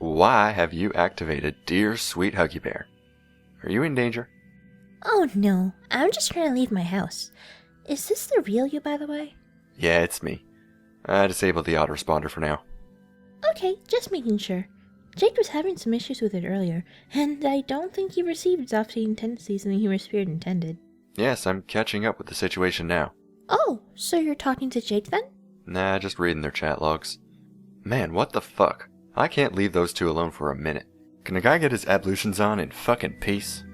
Why have you activated Dear Sweet Huggy Bear? Are you in danger? Oh no, I'm just trying to leave my house. Is this the real you, by the way? Yeah, it's me. I disabled the autoresponder for now. Okay, just making sure. Jake was having some issues with it earlier, and I don't think he received its off-taking tendencies in the humor spirit intended. Yes, I'm catching up with the situation now. Oh, so you're talking to Jake then? Nah, just reading their chat logs. Man, what the fuck? I can't leave those two alone for a minute. Can a guy get his ablutions on in fucking peace?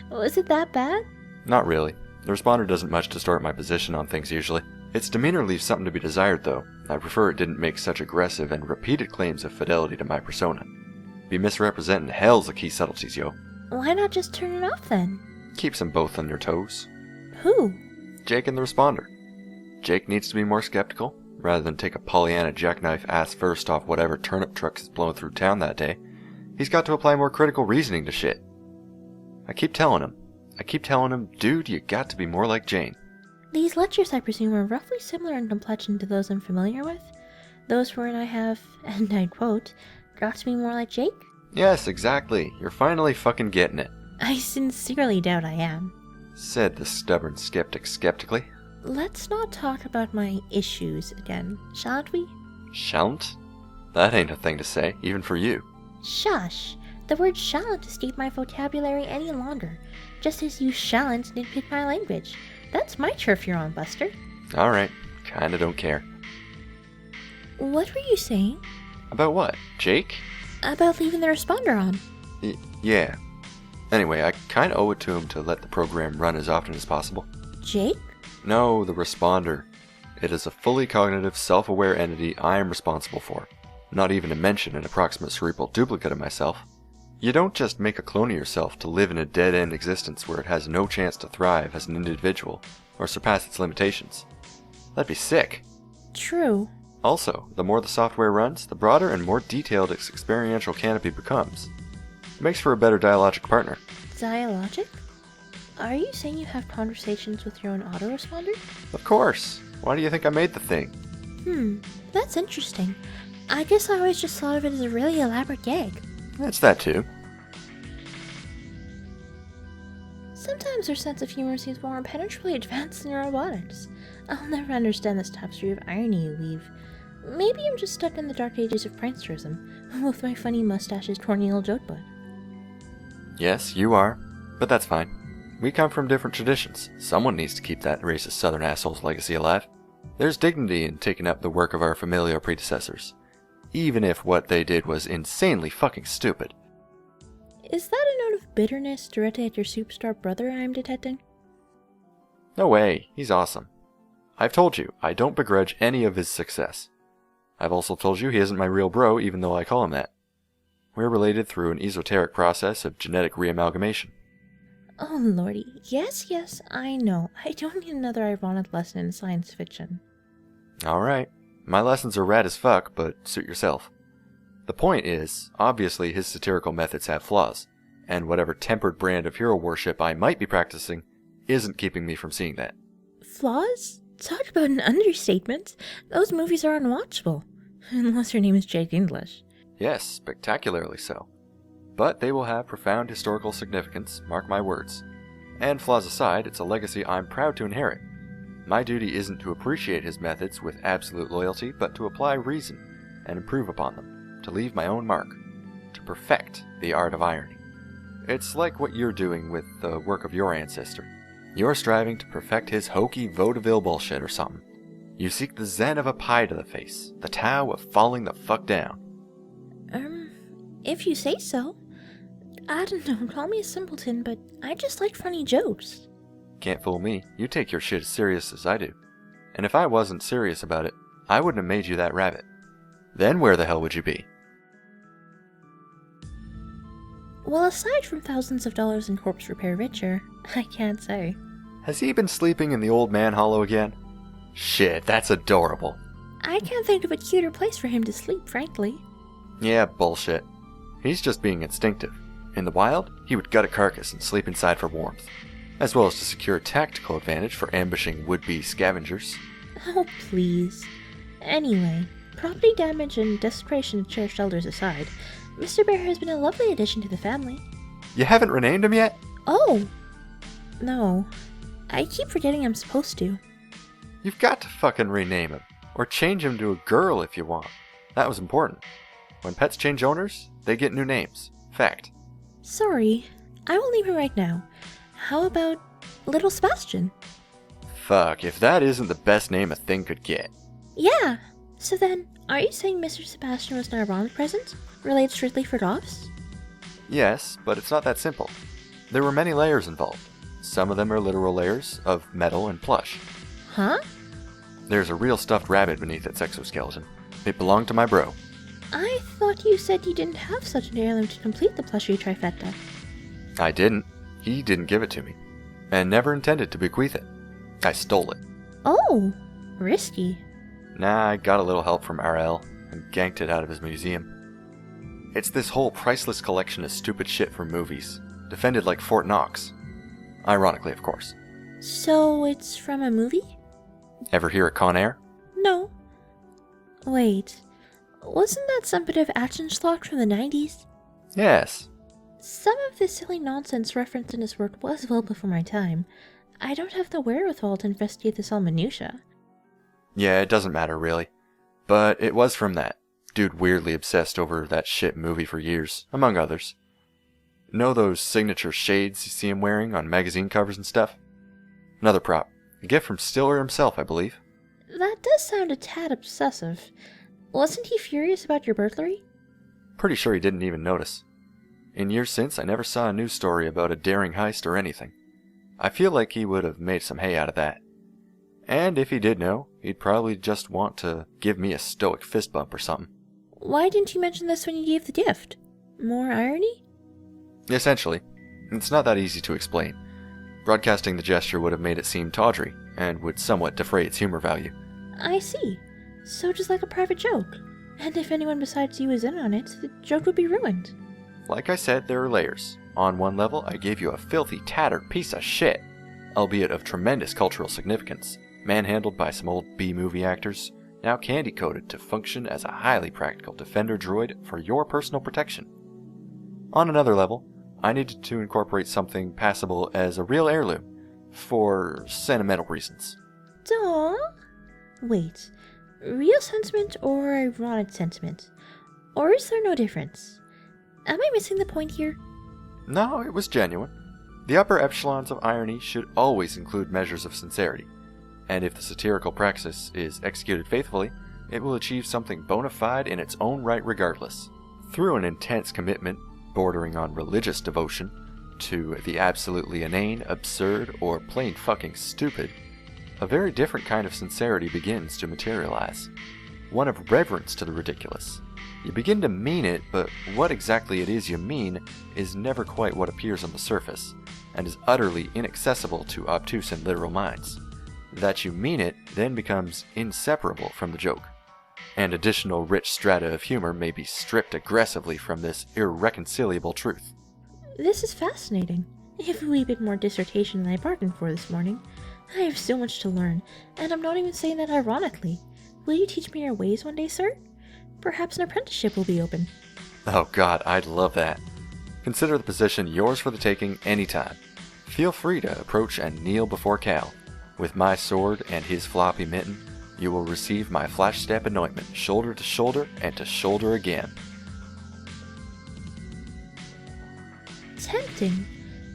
Was it that bad? Not really. The responder doesn't much distort my position on things usually. Its demeanor leaves something to be desired though. I prefer it didn't make such aggressive and repeated claims of fidelity to my persona. Be misrepresenting hell's the key subtleties, yo. Why not just turn it off then? Keeps them both on their toes. Who? Jake and the responder. Jake needs to be more skeptical, rather than take a Pollyanna jackknife ass first off whatever turnip trucks is blowing through town that day. He's got to apply more critical reasoning to shit. I keep telling him, dude, you got to be more like Jane. These lectures, I presume, are roughly similar in complexion to those I'm familiar with. Those wherein I have, and I quote, got to be more like Jake? Yes, exactly. You're finally fucking getting it. I sincerely doubt I am. Said the stubborn skeptic skeptically. Let's not talk about my issues again, shan't we? Shan't? That ain't a thing to say, even for you. Shush! The word shan't escape my vocabulary any longer, just as you shan't nitpick my language. That's my turf you're on, Buster. Alright, kinda don't care. What were you saying? About what? Jake? About leaving the responder on. Yeah. Anyway, I kinda owe it to him to let the program run as often as possible. Jake? No, the responder. It is a fully cognitive, self-aware entity I am responsible for. Not even to mention an approximate cerebral duplicate of myself. You don't just make a clone of yourself to live in a dead-end existence where it has no chance to thrive as an individual or surpass its limitations. That'd be sick. True. Also, the more the software runs, the broader and more detailed its experiential canopy becomes. It makes for a better dialogic partner. Dialogic? Are you saying you have conversations with your own autoresponder? Of course. Why do you think I made the thing? That's interesting. I guess I always just thought of it as a really elaborate gag. That's that too. Sometimes our sense of humor seems more impenetrably advanced than robotics. I'll never understand this tapestry of irony you weave. Maybe I'm just stuck in the dark ages of pranksterism, with my funny mustache's tornado joke book. Yes, you are. But that's fine. We come from different traditions. Someone needs to keep that racist southern asshole's legacy alive. There's dignity in taking up the work of our familial predecessors. Even if what they did was insanely fucking stupid. Is that a note of bitterness directed at your superstar brother I'm detecting? No way, he's awesome. I've told you, I don't begrudge any of his success. I've also told you he isn't my real bro, even though I call him that. We're related through an esoteric process of genetic reamalgamation. Oh lordy, yes, I know. I don't need another ironic lesson in science fiction. Alright, my lessons are rad as fuck, but suit yourself. The point is, obviously his satirical methods have flaws, and whatever tempered brand of hero worship I might be practicing isn't keeping me from seeing that. Flaws? Talk about an understatement. Those movies are unwatchable. Unless your name is Jake English. Yes, spectacularly so. But they will have profound historical significance, mark my words. And flaws aside, it's a legacy I'm proud to inherit. My duty isn't to appreciate his methods with absolute loyalty, but to apply reason and improve upon them, to leave my own mark, to perfect the art of irony. It's like what you're doing with the work of your ancestor. You're striving to perfect his hokey vaudeville bullshit or something. You seek the zen of a pie to the face, the Tao of falling the fuck down. If you say so. I don't know, call me a simpleton, but I just like funny jokes. Can't fool me. You take your shit as serious as I do. And if I wasn't serious about it, I wouldn't have made you that rabbit. Then where the hell would you be? Well, aside from thousands of dollars in corpse repair richer, I can't say. Has he been sleeping in the old man hollow again? Shit, that's adorable. I can't think of a cuter place for him to sleep, frankly. Yeah, bullshit. He's just being instinctive. In the wild, he would gut a carcass and sleep inside for warmth, as well as to secure a tactical advantage for ambushing would-be scavengers. Oh, please. Anyway, Property damage and desecration of cherished elders aside, Mr. Bear has been a lovely addition to the family. You haven't renamed him yet? Oh! No. I keep forgetting I'm supposed to. You've got to fucking rename him. Or change him to a girl if you want. That was important. When pets change owners, they get new names. Fact. Sorry. I will name him right now. How about Little Sebastian? Fuck, if that isn't the best name a thing could get. Yeah! So then, are you saying Mr. Sebastian was an ironic present? Related strictly for dogs? Yes, but it's not that simple. There were many layers involved. Some of them are literal layers of metal and plush. Huh? There's a real stuffed rabbit beneath its exoskeleton. It belonged to my bro. I thought you said you didn't have such an heirloom to complete the plushy trifecta. I didn't. He didn't give it to me. And never intended to bequeath it. I stole it. Oh! Risky. Nah, I got a little help from RL and ganked it out of his museum. It's this whole priceless collection of stupid shit from movies, defended like Fort Knox. Ironically, of course. So it's from a movie? Ever hear of Con Air? No. Wait. Wasn't that some bit of action slog from the 90s? Yes. Some of the silly nonsense referenced in this work was well before my time. I don't have the wherewithal to investigate this all minutiae. Yeah, it doesn't matter really. But it was from that. Dude weirdly obsessed over that shit movie for years, among others. Know those signature shades you see him wearing on magazine covers and stuff? Another prop. A gift from Stiller himself, I believe. That does sound a tad obsessive. Wasn't he furious about your burglary? Pretty sure he didn't even notice. In years since, I never saw a news story about a daring heist or anything. I feel like he would have made some hay out of that. And if he did know, he'd probably just want to give me a stoic fist bump or something. Why didn't you mention this when you gave the gift? More irony? Essentially. It's not that easy to explain. Broadcasting the gesture would have made it seem tawdry, and would somewhat defray its humor value. I see. So just like a private joke. And if anyone besides you is in on it, the joke would be ruined. Like I said, there are layers. On one level, I gave you a filthy, tattered piece of shit, albeit of tremendous cultural significance, manhandled by some old B-movie actors, now candy-coated to function as a highly practical defender droid for your personal protection. On another level, I needed to incorporate something passable as a real heirloom, for sentimental reasons. Duh. Wait, real sentiment or ironic sentiment? Or is there no difference? Am I missing the point here? No, it was genuine. The upper echelons of irony should always include measures of sincerity, and if the satirical praxis is executed faithfully, it will achieve something bona fide in its own right regardless. Through an intense commitment, bordering on religious devotion, to the absolutely inane, absurd, or plain fucking stupid, a very different kind of sincerity begins to materialize. One of reverence to the ridiculous. You begin to mean it, but what exactly it is you mean is never quite what appears on the surface, and is utterly inaccessible to obtuse and literal minds. That you mean it then becomes inseparable from the joke, and additional rich strata of humor may be stripped aggressively from this irreconcilable truth. This is fascinating. If a wee bit more dissertation than I bargained for this morning. I have so much to learn, and I'm not even saying that ironically. Will you teach me your ways one day, sir? Perhaps an apprenticeship will be open. Oh god, I'd love that. Consider the position yours for the taking anytime. Feel free to approach and kneel before Cal. With my sword and his floppy mitten, you will receive my flash step anointment, shoulder to shoulder and to shoulder again. Tempting,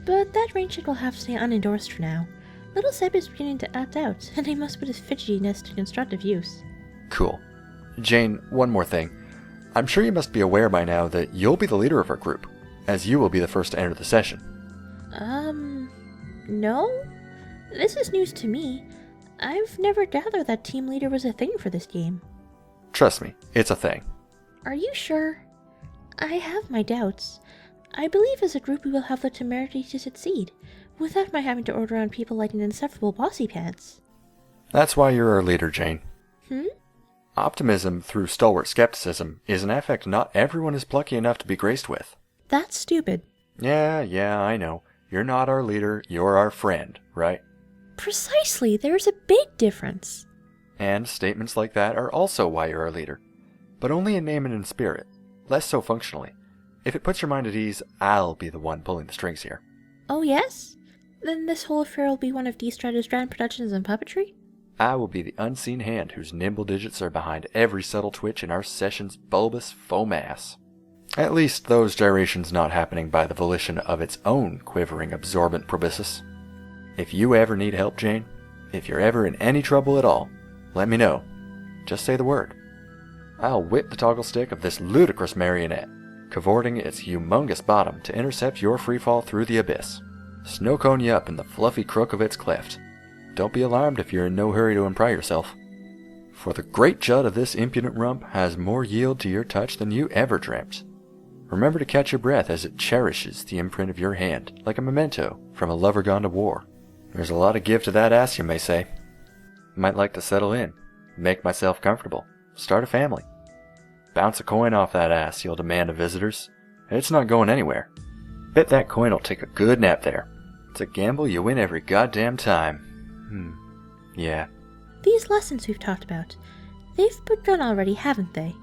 but that range check will have to stay unendorsed for now. Little Seb is beginning to act out, and I must put his fidgetiness to constructive use. Cool. Jane, one more thing. I'm sure you must be aware by now that you'll be the leader of our group, as you will be the first to enter the session. No? This is news to me. I've never gathered that team leader was a thing for this game. Trust me, it's a thing. Are you sure? I have my doubts. I believe as a group we will have the temerity to succeed, without my having to order on people like an insufferable bossy pants. That's why you're our leader, Jane. Hmm? Optimism through stalwart skepticism is an affect not everyone is plucky enough to be graced with. That's stupid. Yeah, I know. You're not our leader, you're our friend, right? Precisely, there's a big difference. And statements like that are also why you're our leader. but only in name and in spirit, less so functionally. If it puts your mind at ease, I'll be the one pulling the strings here. Oh, yes? Then this whole affair will be one of D-Strider's grand productions and puppetry? I will be the unseen hand whose nimble digits are behind every subtle twitch in our session's bulbous faux mass. At least those gyrations not happening by the volition of its own quivering absorbent proboscis. If you ever need help, Jane, if you're ever in any trouble at all, let me know. Just say the word. I'll whip the toggle stick of this ludicrous marionette, cavorting its humongous bottom to intercept your freefall through the abyss. Snow cone you up in the fluffy crook of its cleft. Don't be alarmed if you're in no hurry to unpry yourself. For the great jut of this impudent rump has more yield to your touch than you ever dreamt. Remember to catch your breath as it cherishes the imprint of your hand, like a memento from a lover gone to war. There's a lot of give to that ass, you may say. Might like to settle in, make myself comfortable, start a family. Bounce a coin off that ass, you'll demand of visitors. It's not going anywhere. Bet that coin will take a good nap there. It's a gamble you win every goddamn time. Yeah. These lessons we've talked about, they've begun already, haven't they?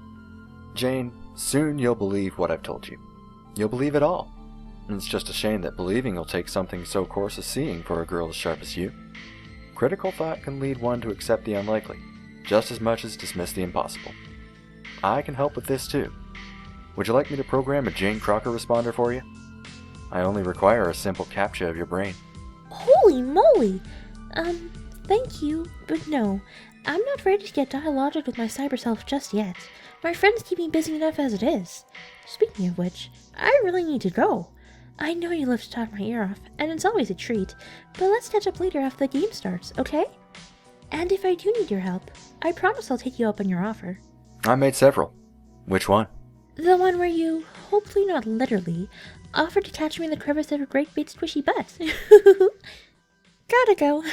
Jane, soon you'll believe what I've told you. You'll believe it all. And it's just a shame that believing will take something so coarse as seeing for a girl as sharp as you. Critical thought can lead one to accept the unlikely, just as much as dismiss the impossible. I can help with this too. Would you like me to program a Jane Crocker responder for you? I only require a simple captcha of your brain. Holy moly! Thank you, but no. I'm not ready to get dialogic with my cyber self just yet. My friends keep me busy enough as it is. Speaking of which, I really need to go. I know you love to talk my ear off, and it's always a treat, but let's catch up later after the game starts, okay? And if I do need your help, I promise I'll take you up on your offer. I made several. Which one? The one where you, hopefully not literally, offered to catch me in the crevice of a great big squishy butt. Gotta go.